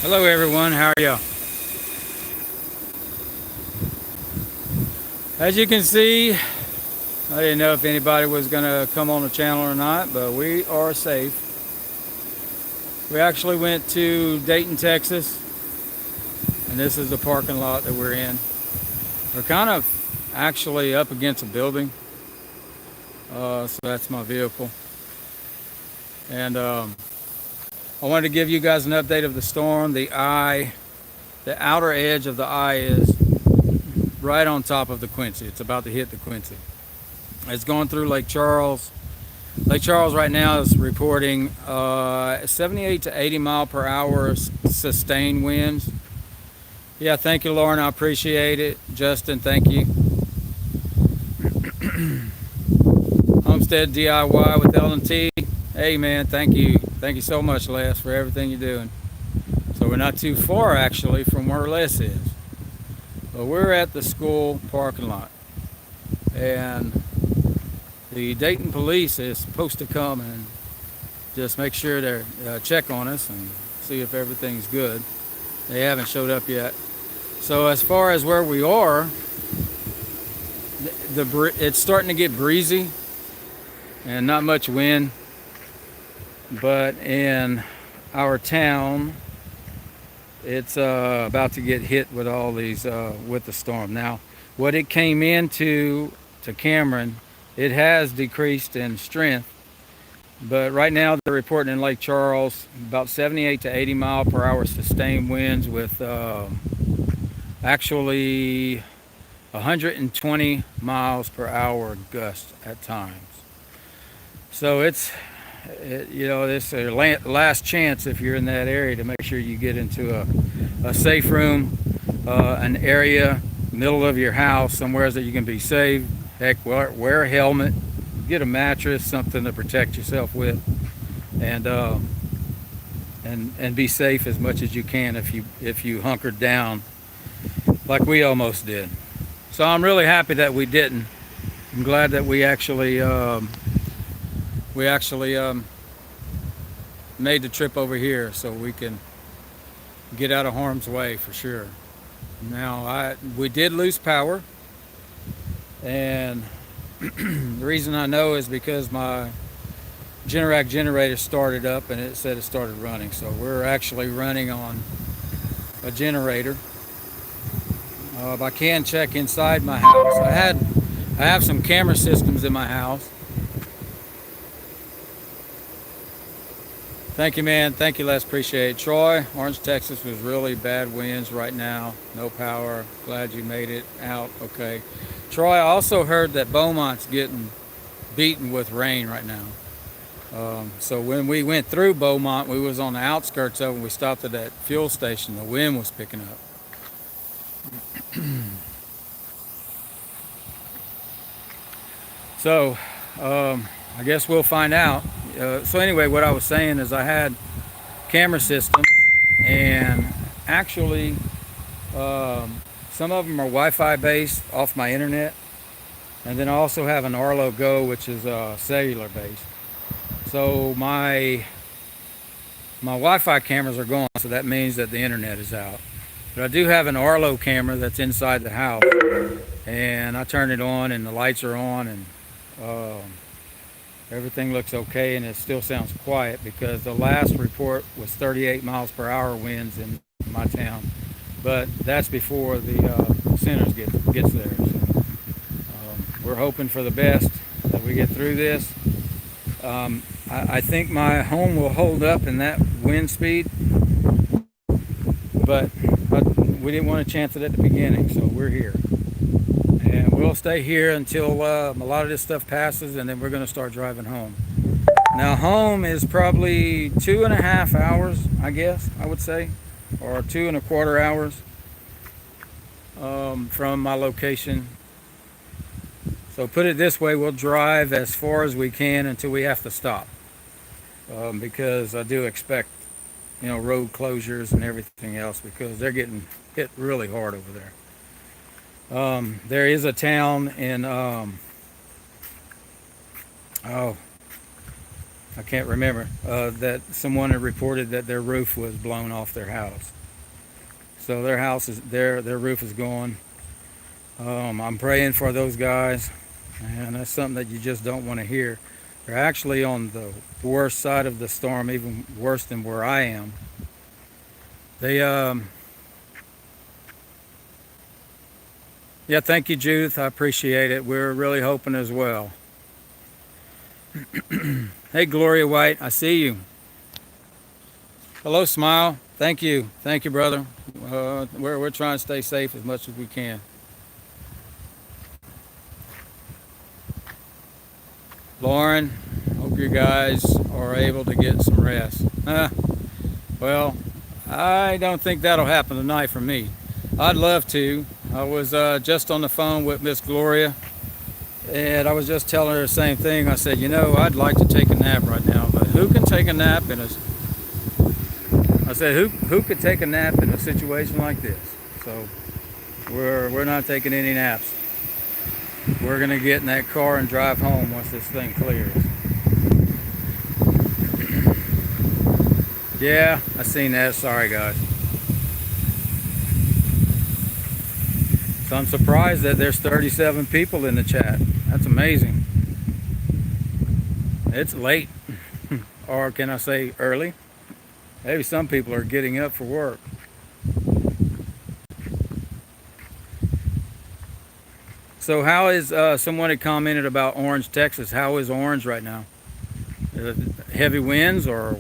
Hello everyone, how are you? As you can see, I didn't know if anybody was going to come on the channel or not, but we are safe. We actually went to Dayton, Texas, and this is the parking lot that we're in. We're kind of actually up against a building, so that's my vehicle. And I wanted to give you guys an update of the storm. The outer edge of the eye is right on top of Dequincy. It's about to hit Dequincy. It's going through Lake Charles. Lake Charles right now is reporting 78 to 80 mile per hour sustained winds. Yeah, thank you, Lauren. I appreciate it. Justin, thank you. Homestead DIY with L&T. Hey, man, thank you. Thank you so much, Les, for everything you're doing. So we're not too far, actually, from where Les is. But we're at the school parking lot. And the Dayton police is supposed to come and just make sure they're check on us and see if everything's good. They haven't showed up yet. So as far as where we are, it's starting to get breezy and not much wind. But in our town, it's about to get hit with all these with the storm. Now, what it came into to Cameron, it has decreased in strength, but right now they're reporting in Lake Charles about 78 to 80 mile per hour sustained winds with actually 120 miles per hour gusts at times. So this is a last chance if you're in that area to make sure you get into a safe room, an area, middle of your house, somewhere that you can be safe. Heck, wear a helmet, get a mattress, something to protect yourself with, and be safe as much as you can if you hunkered down like we almost did. So I'm really happy that we didn't. I'm glad that we actually made the trip over here so we can get out of harm's way for sure. Now we did lose power, and the reason I know is because my Generac generator started up and it said it started running. So we're actually running on a generator. I can check inside my house. I have some camera systems in my house. Thank you, man. Thank you, Les. Appreciate it. Troy, Orange, Texas was really bad winds right now. No power. Glad you made it out okay. Troy, I also heard that Beaumont's getting beaten with rain right now. So when we went through Beaumont, we was on the outskirts of it. We stopped at that fuel station. The wind was picking up. So I guess we'll find out. So anyway, what I was saying is I had camera systems, and actually some of them are Wi-Fi based off my internet, and then I also have an Arlo Go, which is cellular based. So my Wi-Fi cameras are gone, so that means that the internet is out. But I do have an Arlo camera that's inside the house, and I turn it on and the lights are on, and everything looks okay, and it still sounds quiet because the last report was 38 miles per hour winds in my town. But that's before the centers gets there. So we're hoping for the best that we get through this. I think my home will hold up in that wind speed, but we didn't want to chance it at the beginning, so we're here. And we'll stay here until a lot of this stuff passes, and then we're going to start driving home. Now, home is probably 2.5 hours, I guess, I would say, or 2.25 hours from my location. So put it this way, we'll drive as far as we can until we have to stop, because I do expect, road closures and everything else, because they're getting hit really hard over there. There is a town in I I can't remember, that someone had reported that their roof was blown off their house. So their house is their roof is gone. I'm praying for those guys, and that's something that you just don't want to hear. They're actually on the worst side of the storm, even worse than where I am. They yeah, thank you, Judith. I appreciate it. We're really hoping as well. Hey, Gloria White, I see you. Hello, Smile. Thank you, brother. We're trying to stay safe as much as we can. Lauren, hope you guys are able to get some rest. Well, I don't think that'll happen tonight for me. I'd love to. I was just on the phone with Miss Gloria, and I was just telling her the same thing. I said, you know, I'd like to take a nap right now, but who can take a nap in a... I said, who could take a nap in a situation like this? So we're not taking any naps. We're going to get in that car and drive home once this thing clears. Yeah, I seen that. Sorry, guys. So I'm surprised that there's 37 people in the chat. That's amazing. It's late. Or can I say early? Maybe some people are getting up for work. So how is, someone had commented about Orange, Texas. How is Orange right now? Heavy winds or...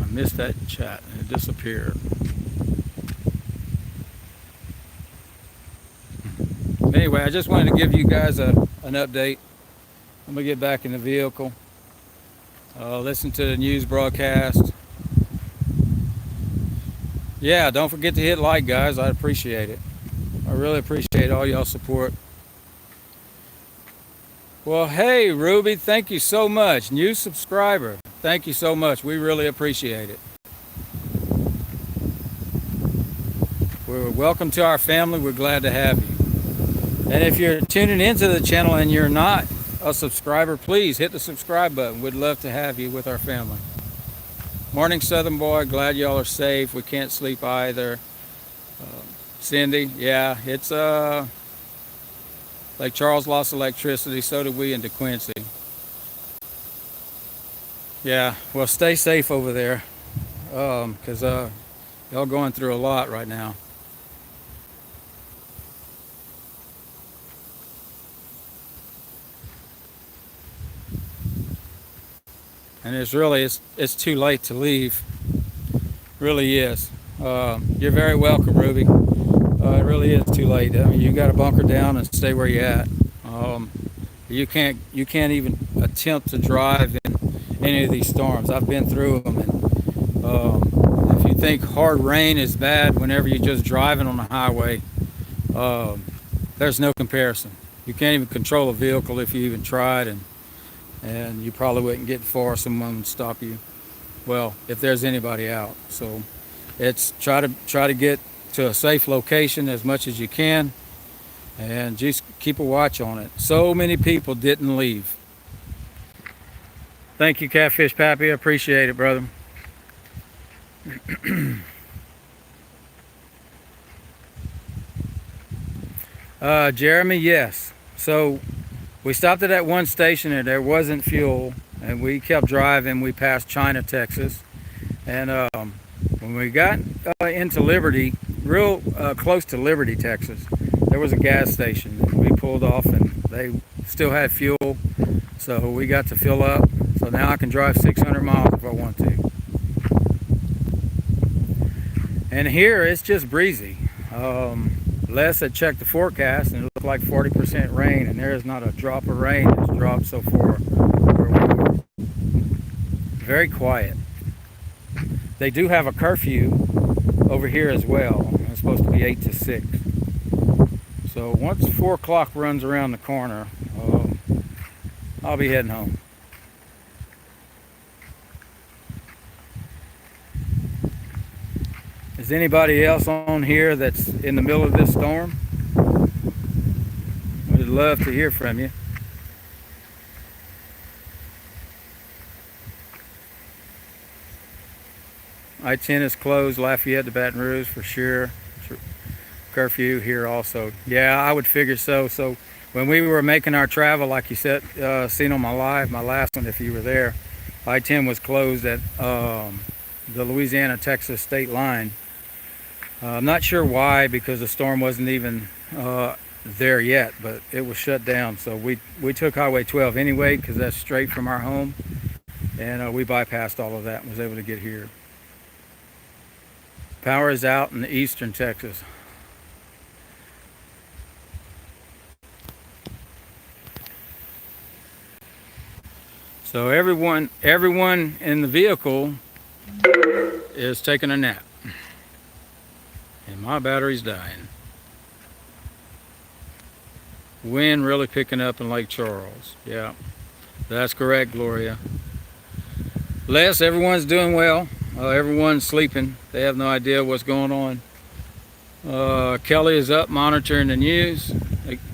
I missed that chat and it disappeared. Anyway, I just wanted to give you guys an update. I'm gonna get back in the vehicle. Listen to the news broadcast. Yeah, don't forget to hit like, guys. I appreciate it. I really appreciate all y'all support. Well, hey, Ruby, thank you so much. New subscriber. Thank you so much. We really appreciate it. We're welcome to our family. We're glad to have you. And if you're tuning into the channel and you're not a subscriber, please hit the subscribe button. We'd love to have you with our family. Morning, Southern Boy. Glad y'all are safe. We can't sleep either. Cindy, yeah, it's Lake Charles lost electricity. So did we in Dequincy. Yeah, well, stay safe over there, because y'all going through a lot right now. And it's too late to leave. Really is. You're very welcome, Ruby. It really is too late. I mean, you got to bunker down and stay where you're at. You can't even attempt to drive in any of these storms. I've been through them, and if you think hard rain is bad whenever you're just driving on the highway, there's no comparison. You can't even control a vehicle if you even tried, and you probably wouldn't get far. Someone would stop you. Well, if there's anybody out. So it's try to get to a safe location as much as you can, and just keep a watch on it. So many people didn't leave. Thank you, Catfish Pappy. I appreciate it, brother. Jeremy, yes. So we stopped at that one station and there wasn't fuel, and we kept driving. We passed China, Texas, and when we got into Liberty, real close to Liberty, Texas, there was a gas station. We pulled off and they still had fuel, so we got to fill up. So now I can drive 600 miles if I want to. And here it's just breezy. Les had checked the forecast and it looked like 40% rain, and there is not a drop of rain that's dropped so far where we were. Very quiet. They do have a curfew over here as well. It's supposed to be 8 to 6. So once 4 o'clock runs around the corner, I'll be heading home. Is anybody else on here that's in the middle of this storm? love to hear from you. I-10 is closed, Lafayette to Baton Rouge for sure. Curfew here also. Yeah, I would figure so. So when we were making our travel, like you said, seen on my last one, if you were there, I-10 was closed at the Louisiana-Texas state line. I'm not sure why, because the storm wasn't even there yet, but it was shut down. So we took Highway 12 anyway, because that's straight from our home, and we bypassed all of that and was able to get here. Power is out in eastern Texas. So everyone in the vehicle is taking a nap. And my battery's dying. Wind really picking up in Lake Charles. Yeah, that's correct, Gloria. Les, everyone's doing well. Everyone's sleeping. They have no idea what's going on. Kelly is up monitoring the news.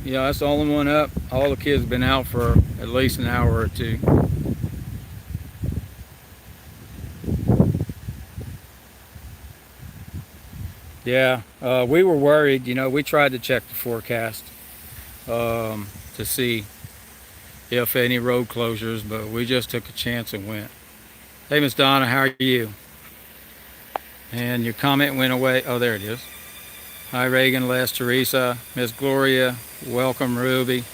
Yeah, that's the only one up. All the kids have been out for at least an hour or two. Yeah, we were worried. You know, we tried to check the forecast to see if any road closures, but we just took a chance and went. Hey, Miss Donna, how are you? And your comment went away. Oh, there it is. Hi, Reagan, Les, Teresa, Miss Gloria, welcome, Ruby.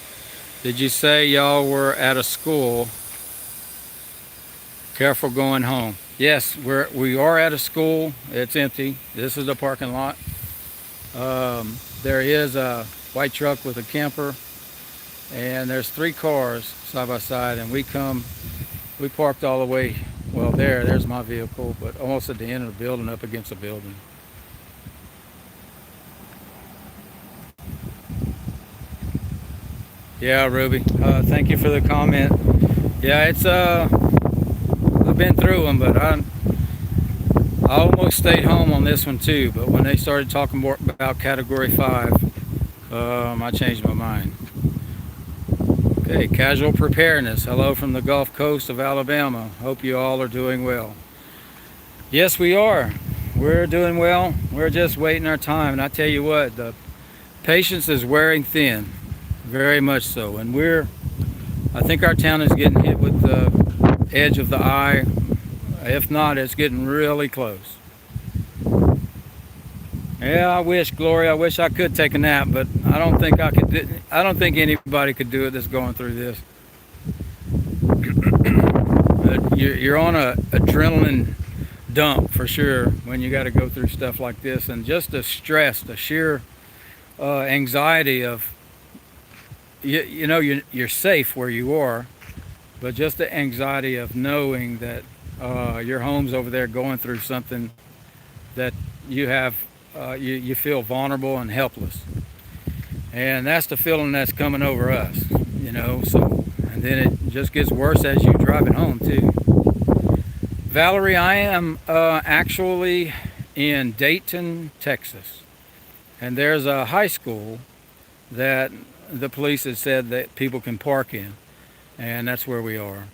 Did you say y'all were at a school? Careful going home. Yes, we are at a school. It's empty. This is the parking lot. There is a white truck with a camper, and there's 3 cars side by side, and we parked all the way, well, there's my vehicle, but almost at the end of the building, up against the building. Yeah, Ruby, thank you for the comment. Yeah, it's I've been through them, but I almost stayed home on this one too, but when they started talking more about Category 5, I changed my mind. Okay, casual preparedness. Hello from the Gulf Coast of Alabama. Hope you all are doing well. Yes, we are. We're doing well. We're just waiting our time. And I tell you what, the patience is wearing thin, very much so. And I think our town is getting hit with the edge of the eye. If not, it's getting really close. Yeah, I wish, Gloria, I wish I could take a nap, but I don't think I could. I don't think anybody could do it that's going through this. You're on a adrenaline dump for sure when you got to go through stuff like this, and just the stress, the sheer anxiety of you know you're safe where you are, but just the anxiety of knowing that your home's over there going through something that you have. You feel vulnerable and helpless, and that's the feeling that's coming over us, you know. So, and then it just gets worse as you drive it home too. Valerie, I am actually in Dayton, Texas, and there's a high school that the police have said that people can park in, and that's where we are.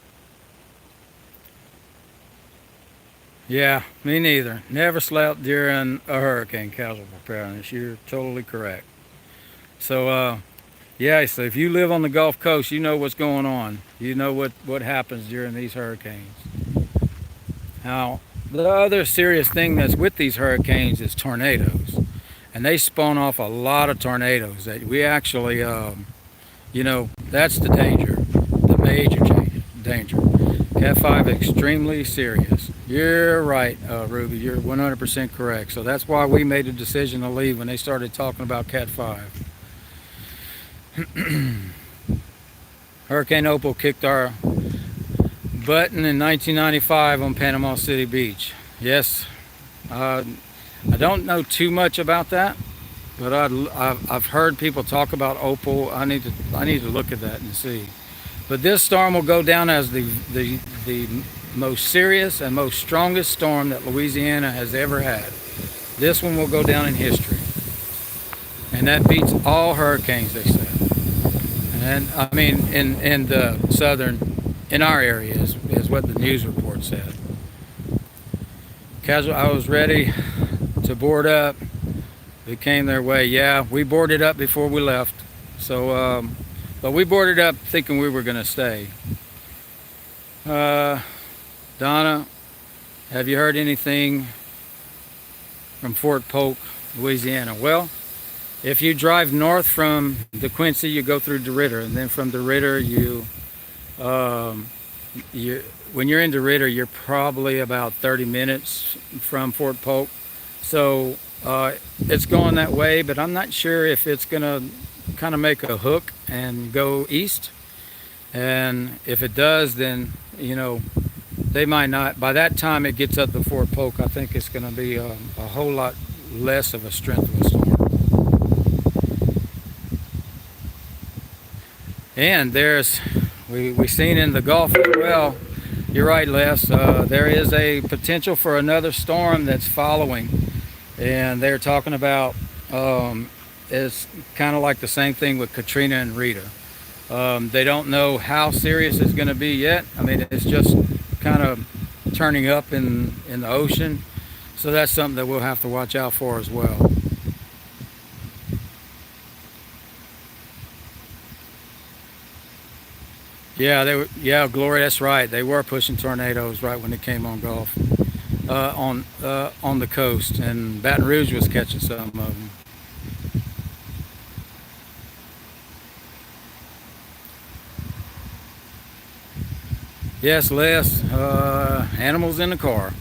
Yeah, me neither. Never slept during a hurricane, casual preparedness. You're totally correct. So, yeah, so if you live on the Gulf Coast, you know what's going on. You know what happens during these hurricanes. Now, the other serious thing that's with these hurricanes is tornadoes. And they spawn off a lot of tornadoes that we actually, you know, that's the danger, the major danger. Cat 5 extremely serious. You're right, Ruby. You're 100% correct. So that's why we made a decision to leave when they started talking about Cat 5. Hurricane Opal kicked our button in 1995 on Panama City Beach. Yes, I don't know too much about that, but I've heard people talk about Opal. I need to look at that and see. But this storm will go down as the most serious and most strongest storm that Louisiana has ever had. This one will go down in history. And that beats all hurricanes, they said. And I mean, in the southern, in our area is what the news report said. I was ready to board up. It came their way. Yeah, we boarded up before we left. So, but we boarded up thinking we were going to stay. Donna, have you heard anything from Fort Polk, Louisiana? Well, if you drive north from Dequincy, you go through DeRidder, and then from DeRidder, when you're in DeRidder, you're probably about 30 minutes from Fort Polk. So it's going that way, but I'm not sure if it's going to kind of make a hook and go east. And if it does, then, you know, they might not. By that time it gets up to Fort Polk, I think it's going to be a whole lot less of a strength of a storm. And we seen in the Gulf as well. You're right, Les. There is a potential for another storm that's following, and they're talking about it's kind of like the same thing with Katrina and Rita. They don't know how serious it's going to be yet. I mean, it's just kind of turning up in the ocean, so that's something that we'll have to watch out for as well. Yeah, Glory, that's right. They were pushing tornadoes right when they came on Gulf, on the coast, and Baton Rouge was catching some of them. Yes, Les. Animals in the car.